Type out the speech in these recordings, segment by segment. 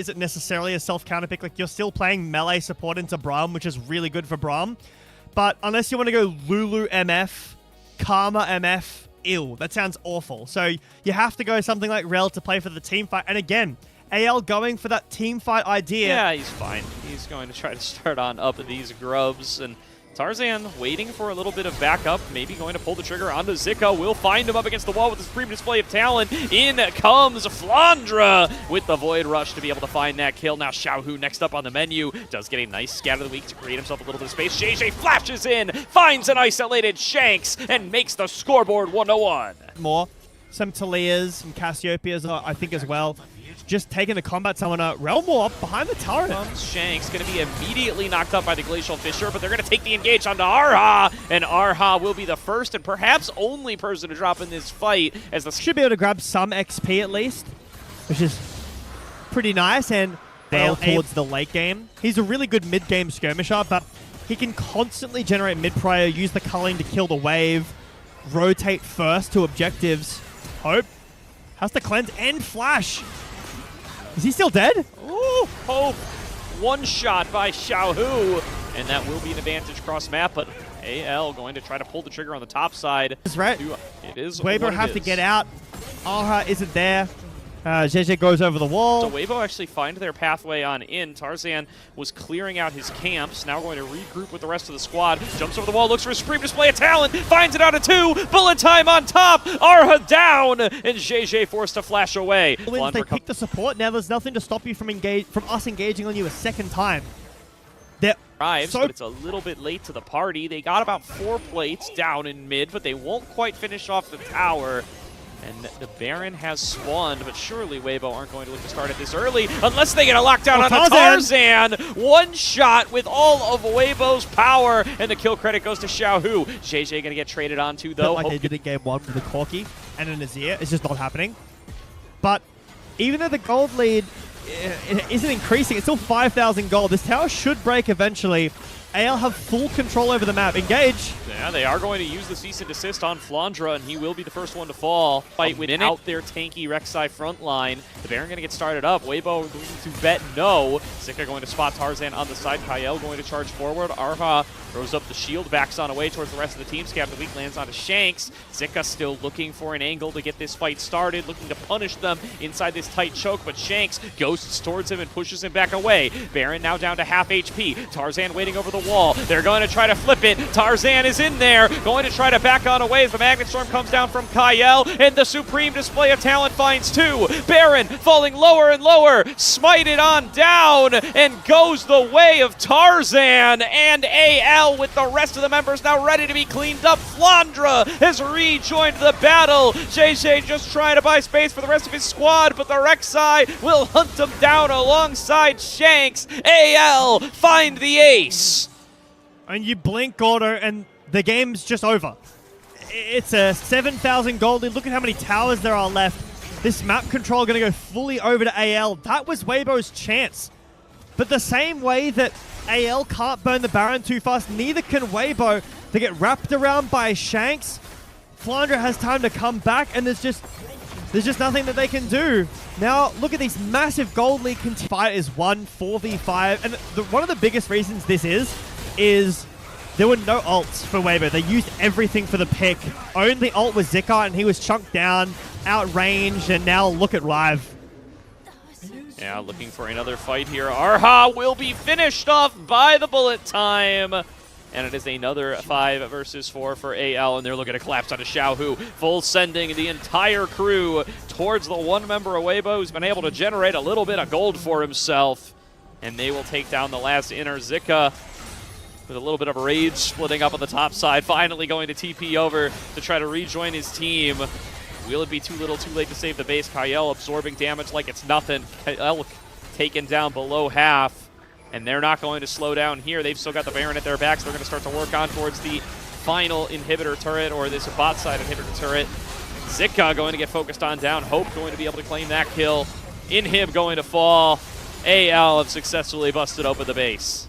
isn't necessarily a self-counter pick. Like, you're still playing melee support into Braum, which is really good for Braum. But unless you want to go Lulu MF, Karma MF, ew, that sounds awful. So you have to go something like Rel to play for the team fight. And again, AL going for that team fight idea. Yeah, he's fine. He's going to try to start on up these grubs. And Tarzan waiting for a little bit of backup, maybe going to pull the trigger onto Zika. Will find him up against the wall with his supreme display of talent. In comes Flandra with the Void Rush to be able to find that kill. Now Xiaohu next up on the menu. Does get a nice scatter of the week to create himself a little bit of space. JJ flashes in, finds an isolated Shanks, and makes the scoreboard 1-1. More. Some Talias, some Cassiopeias, I think, as well. Just taking the combat summoner. Relmore up behind the turret. Shanks going to be immediately knocked up by the Glacial Fissure, but they're going to take the engage onto Arha, and Arha will be the first and perhaps only person to drop in this fight. As the should be able to grab some XP at least, which is pretty nice, and well towards the late game. He's a really good mid-game skirmisher, but he can constantly generate mid-prior, use the culling to kill the wave, rotate first to objectives. Hope has to cleanse and flash. Is he still dead? Ooh, Hope. One shot by Xiaohu, and that will be an advantage cross map, but AL going to try to pull the trigger on the top side. That's right. It is Weibo have to get out. Arha isn't there. JJ goes over the wall. So Weibo actually find their pathway on in. Tarzan was clearing out his camps, now going to regroup with the rest of the squad. Jumps over the wall, looks for a supreme display of talent, finds it out of 2, bullet time on top, Arha down, and JJ forced to flash away. They pick the support, now there's nothing to stop you from us engaging on you a second time. Arrives, but it's a little bit late to the party. They got about 4 plates down in mid, but they won't quite finish off the tower. And the Baron has spawned, but surely Weibo aren't going to look to start it this early unless they get a lockdown on Tarzan. One shot with all of Weibo's power, and the kill credit goes to Xiaohu. JJ going to get traded onto, though. Like they did in game 1 with the Corki and an Azir. It's just not happening. But even though the gold lead isn't increasing, it's still 5,000 gold. This tower should break eventually. AL have full control over the map. Engage. Yeah, they are going to use the cease and desist on Flandra, and he will be the first one to fall. Fight without their tanky Rek'Sai front line. The Baron going to get started up. Weibo going to bet no. Zika going to spot Tarzan on the side. Kyle going to charge forward. Arha throws up the shield, backs on away towards the rest of the team. Scab the weak lands onto Shanks. Zika still looking for an angle to get this fight started, looking to punish them inside this tight choke, but Shanks ghosts towards him and pushes him back away. Baron now down to half HP. Tarzan waiting over the wall. They're going to try to flip it. Tarzan is in there, going to try to back on away as the Magnet Storm comes down from Kyle, and the supreme display of talent finds 2. Baron falling lower and lower, smited on down, and goes the way of Tarzan, and AL with the rest of the members now ready to be cleaned up. Flandra has rejoined the battle. JJ just trying to buy space for the rest of his squad, but the Rek'Sai will hunt him down alongside Shanks. AL find the ace. And you blink, Gordo, and the game's just over. It's a 7,000 gold lead. Look at how many towers there are left. This map control going to go fully over to AL. That was Weibo's chance. But the same way that AL can't burn the Baron too fast, neither can Weibo. They get wrapped around by Shanks. Flandra has time to come back, and there's just nothing that they can do. Now, look at these massive gold lead. Fight is 4v5. And one of the biggest reasons this is there were no ults for Weibo. They used everything for the pick. Only ult was Zika, and he was chunked down, outranged, and now look at Rive. Yeah, looking for another fight here. Arha will be finished off by the bullet time. And it is another 5 versus 4 for AL, and they're looking to collapse onto Xiaohu. Full sending the entire crew towards the one member of Weibo who's been able to generate a little bit of gold for himself. And they will take down the last inner Zika with a little bit of rage splitting up on the top side, finally going to TP over to try to rejoin his team. Will it be too little too late to save the base? Kyle absorbing damage like it's nothing. Kyle taken down below half, and they're not going to slow down here. They've still got the Baron at their backs. They're going to start to work on towards the final inhibitor turret, or this bot side inhibitor turret. Zika going to get focused on down. Hope going to be able to claim that kill. Inhib going to fall. AL have successfully busted open the base.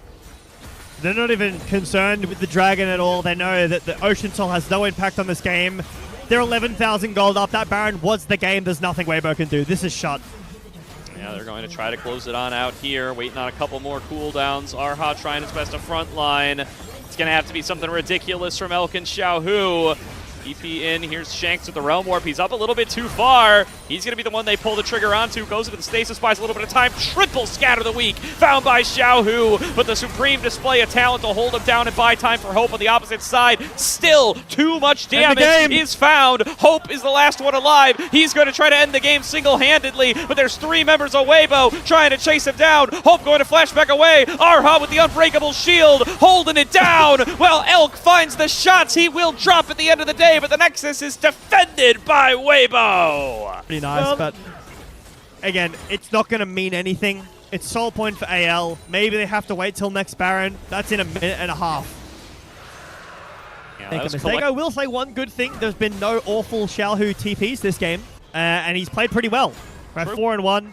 They're not even concerned with the Dragon at all. They know that the Ocean Soul has no impact on this game. They're 11,000 gold up. That Baron was the game. There's nothing Weibo can do. This is shut. Yeah, they're going to try to close it on out here, waiting on a couple more cooldowns. Arha trying his best to front line. It's going to have to be something ridiculous from Elk and Xiaohu. EP in, here's Shanks with the Realm Warp. He's up a little bit too far. He's going to be the one they pull the trigger onto. Goes into the stasis, buys a little bit of time. Triple scatter the weak, found by Xiaohu. But the supreme display of talent to hold him down and buy time for Hope on the opposite side. Still, too much damage is found. Hope is the last one alive. He's going to try to end the game single-handedly, but there's 3 members of Weibo trying to chase him down. Hope going to flashback away. Arha with the unbreakable shield, holding it down. Well, Elk finds the shots. He will drop at the end of the day, but the Nexus is defended by Weibo. Pretty nice, but again, it's not going to mean anything. It's soul point for AL. Maybe they have to wait till next Baron. That's in a minute and a half. Yeah, Make a mistake. I will say one good thing. There's been no awful Xiaohu TPs this game, and he's played pretty well. Right, 4-1.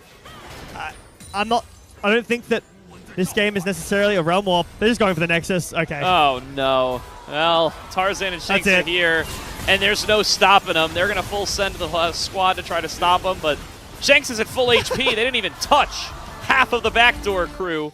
I don't think that this game is necessarily a Realm Warp. They're just going for the Nexus. Okay. Oh, no. Well, Tarzan and Shanks are here, and there's no stopping them. They're going to full send the squad to try to stop them, but Shanks is at full HP. They didn't even touch half of the backdoor crew.